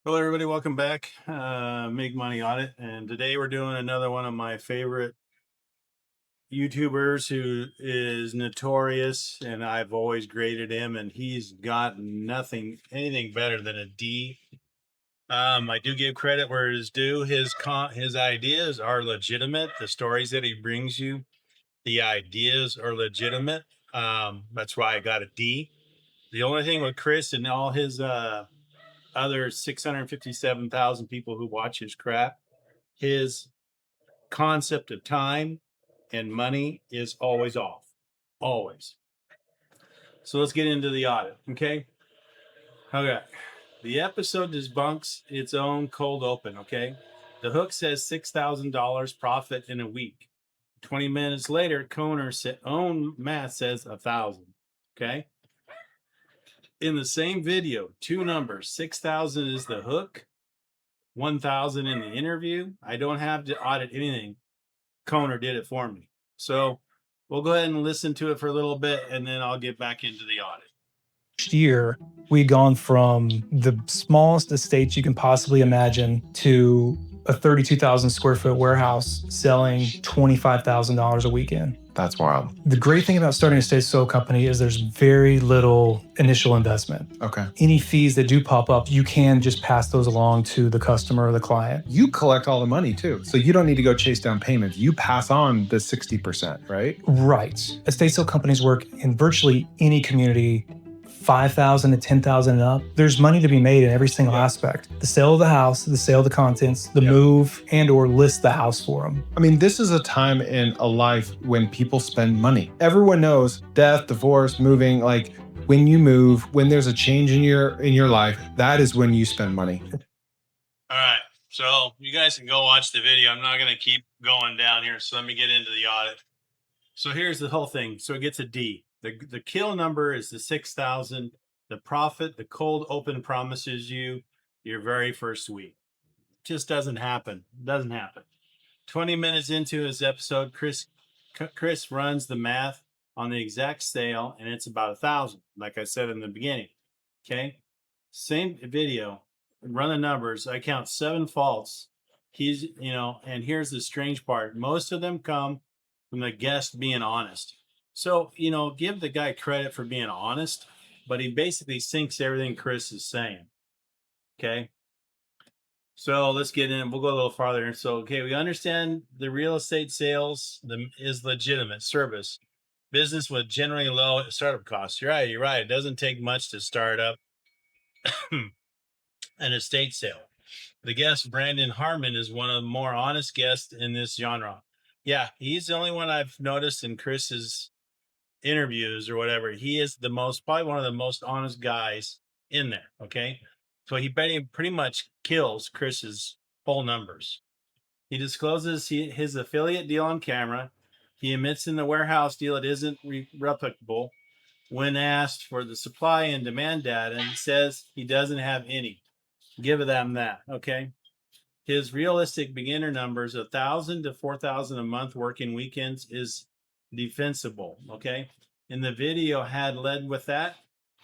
Hello, everybody. Welcome back. Make Money Audit. And today we're doing another one of my favorite YouTubers who is notorious, and I've always graded him, and he's got anything better than a D. I do give credit where it is due. His ideas are legitimate. The stories that he brings you, the ideas are legitimate. That's why I got a D. The only thing with Chris and all his other 657,000 people who watch his crap, his concept of time and money is always off. Always. So let's get into the audit. Okay. Okay. The episode debunks its own cold open. Okay. The hook says $6,000 profit in a week. 20 minutes later, Koerner's own math says 1,000. Okay. In the same video, two numbers, 6,000 is the hook, 1,000 in the interview. I don't have to audit anything. Koerner did it for me. So we'll go ahead and listen to it for a little bit, and then I'll get back into the audit. Year, we'd gone from the smallest estates you can possibly imagine to a 32,000 square foot warehouse selling $25,000 a weekend. That's wild. The great thing about starting a estate sale company is there's very little initial investment. Okay. Any fees that do pop up, you can just pass those along to the customer or the client. You collect all the money too. So you don't need to go chase down payments. You pass on the 60%, right? Right. Estate sale companies work in virtually any community, 5,000 to 10,000 and up. There's money to be made in every single aspect. The sale of the house, the sale of the contents, the move, and or list the house for them. I mean, this is a time in a life when people spend money. Everyone knows death, divorce, moving, like when you move, when there's a change in your life, that is when you spend money. All right. So you guys can go watch the video. I'm not going to keep going down here. So let me get into the audit. So here's the whole thing. So it gets a D. The kill number is the 6,000. The profit, the cold open promises you your very first week. Just doesn't happen. Doesn't happen. 20 minutes into his episode, Chris runs the math on the exact sale, and it's about 1,000, like I said in the beginning. Okay. Same video, run the numbers. I count 7 faults. And here's the strange part. Most of them come from the guest being honest. So, give the guy credit for being honest, but he basically sinks everything Chris is saying. Okay. So let's get in. We'll go a little farther. So, okay, we understand the real estate sales is legitimate service. Business with generally low startup costs. You're right. You're right. It doesn't take much to start up an estate sale. The guest, Brandon Harmon, is one of the more honest guests in this genre. Yeah, he's the only one I've noticed in Chris's interviews or whatever. He is probably one of the most honest guys in there. Okay. So he pretty much kills Chris's whole numbers. He discloses his affiliate deal on camera. He admits in the warehouse deal it isn't replicable. When asked for the supply and demand data, he says he doesn't have any. Give them that. Okay. His realistic beginner numbers, 1,000 to 4,000 a month working weekends, is defensible. Okay. And the video had led with that.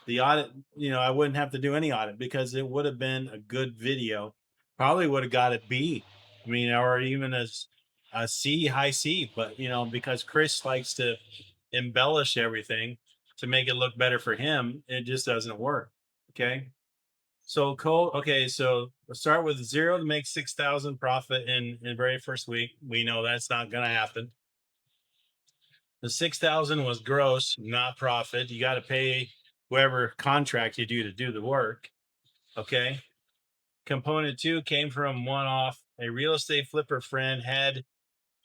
The audit, I wouldn't have to do any audit because it would have been a good video. Probably would have got a B. I mean, or even a C, high C. But, because Chris likes to embellish everything to make it look better for him, it just doesn't work. Okay. So so we'll start with 0 to make 6,000 profit in the very first week. We know that's not going to happen. The 6,000 was gross, not profit. You got to pay whoever contract you do to do the work. Okay. Component 2 came from one off. A real estate flipper friend had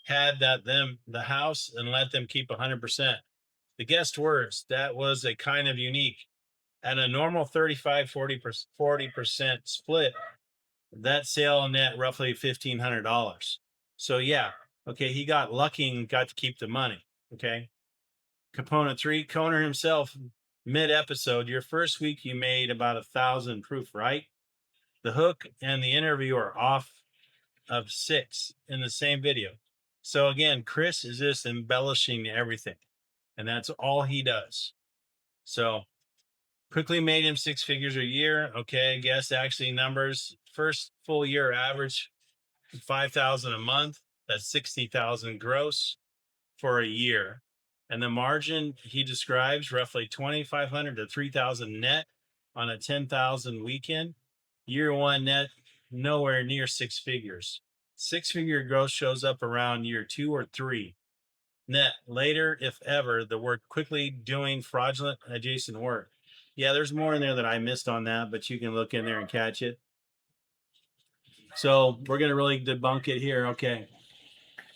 the house and let them keep 100%. The guest words, that was a kind of unique. At a normal 40% split, that sale net roughly $1,500. So yeah, okay, he got lucky and got to keep the money. Okay. Component 3, Koerner himself, mid-episode, your first week you made about 1,000 proof, right? The hook and the interview are off of 6 in the same video. So again, Chris is just embellishing everything, and that's all he does. So Quickly made him 6 figures a year. Okay, guess actually numbers. First full year average, 5,000 a month. That's 60,000 gross for a year. And the margin he describes roughly 2,500 to 3,000 net on a 10,000 weekend. Year one net, nowhere near 6 figures. 6-figure growth shows up around year 2 or 3. Net later, if ever, the word quickly doing fraudulent adjacent work. Yeah, there's more in there that I missed on that, but you can look in there and catch it. So we're going to really debunk it here. Okay.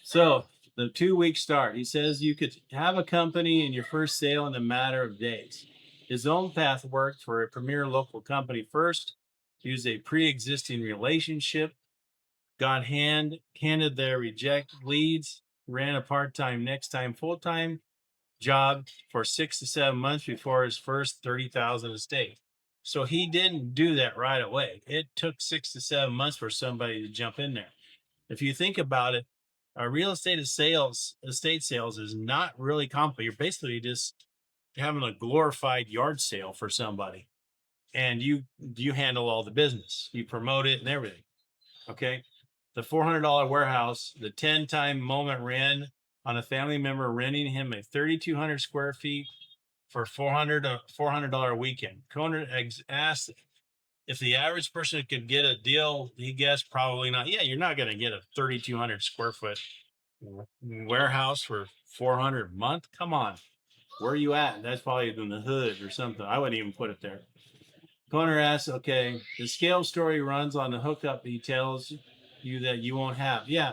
So the 2-week start, he says you could have a company in your first sale in a matter of days. His own path worked for a premier local company first, used a pre-existing relationship, got handed their reject leads, ran a part-time, next time full-time job for 6 to 7 months before his first 30,000 estate. So he didn't do that right away. It took 6 to 7 months for somebody to jump in there. If you think about it, real estate sales is not really complicated. You're basically just having a glorified yard sale for somebody, and you handle all the business, you promote it and everything. Okay, the $400 warehouse, the 10-time moment ran on a family member renting him a 3,200 square feet for $400 weekend. Koerner asked if the average person could get a deal. He guessed probably not. Yeah, you're not going to get a 3,200 square foot warehouse for 400 a month. Come on, where are you at? That's probably in the hood or something. I wouldn't even put it there. Koerner asks, okay, the scale story runs on the hookup he tells you that you won't have. Yeah,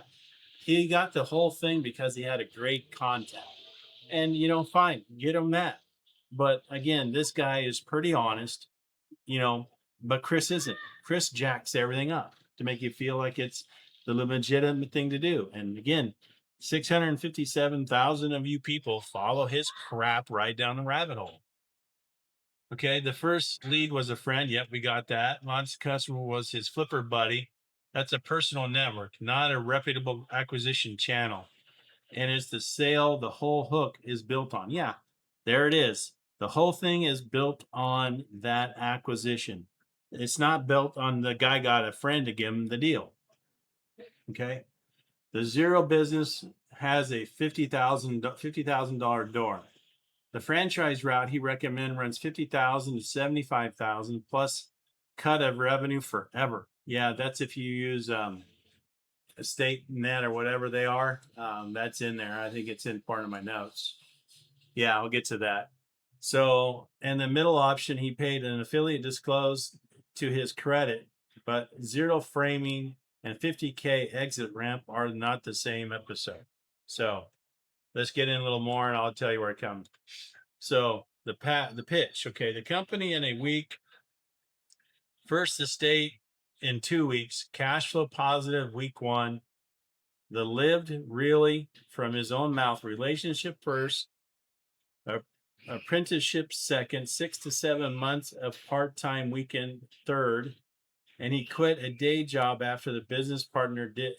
he got the whole thing because he had a great contact. And, fine, get him that. But again, this guy is pretty honest, but Chris isn't. Chris jacks everything up to make you feel like it's the legitimate thing to do. And again, 657,000 of you people follow his crap right down the rabbit hole. Okay, the first lead was a friend. Yep, we got that. Launch customer was his flipper buddy. That's a personal network, not a reputable acquisition channel. And it's the sale the whole hook is built on. Yeah, there it is. The whole thing is built on that acquisition. It's not built on the guy got a friend to give him the deal. Okay. The zero business has a $50,000 door. The franchise route he recommends runs 50,000 to 75,000 plus cut of revenue forever. Yeah, that's if you use estate net or whatever they are. That's in there. I think it's in part of my notes. Yeah, I'll get to that. So, and the middle option, he paid an affiliate disclose to his credit, but zero framing and 50K exit ramp are not the same episode. So let's get in a little more and I'll tell you where it comes. So the pitch, okay, the company in a week, first estate in 2 weeks, cash flow positive week 1, the lived really from his own mouth, relationship first, apprenticeship second, 6 to 7 months of part-time weekend third, and he quit a day job after the business partner did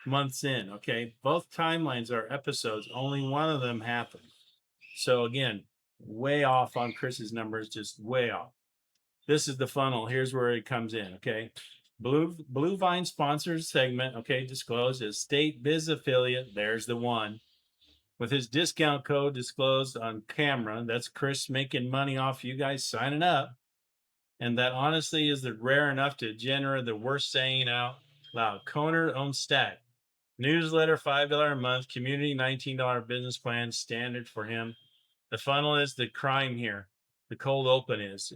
months in. Okay, both timelines are episodes, only one of them happened. So again, way off on Chris's numbers, just way off. This is the funnel. Here's where it comes in. Okay, Blue Vine sponsors segment. Okay, disclosed as state biz affiliate. There's the one with his discount code disclosed on camera. That's Chris making money off you guys signing up. And that honestly is the rare enough to generate the worst saying out loud. Koerner owns Stack. Newsletter, $5 a month. Community, $19 business plan, standard for him. The funnel is the crime here. The cold open is.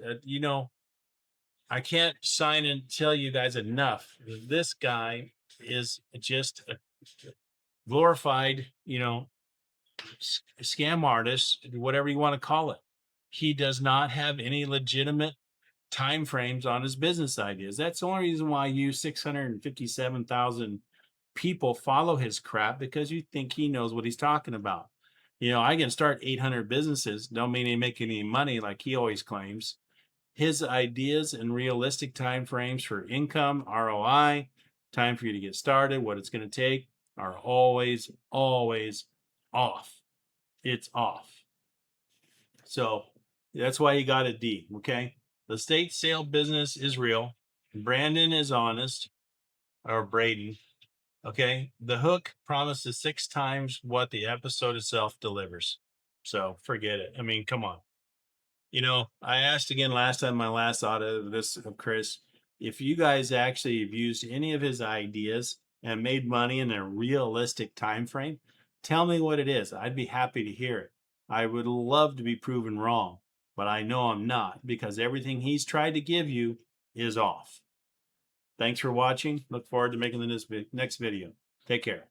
I can't sign and tell you guys enough. This guy is just a glorified, scam artist, whatever you want to call it. He does not have any legitimate time frames on his business ideas. That's the only reason why you 657,000 people follow his crap, because you think he knows what he's talking about. I can start 800 businesses. Don't mean he make any money like he always claims. His ideas and realistic time frames for income, ROI, time for you to get started, what it's going to take, are always, always off. It's off. So, That's why you got a D. Okay. The estate sale business is real. Brandon is honest, or Braden. Okay. The hook promises 6 times what the episode itself delivers. So forget it. I mean, come on. I asked again last time, my last audit of this of Chris, if you guys actually have used any of his ideas and made money in a realistic time frame, tell me what it is. I'd be happy to hear it. I would love to be proven wrong, but I know I'm not, because everything he's tried to give you is off. Thanks for watching. Look forward to making the next video. Take care.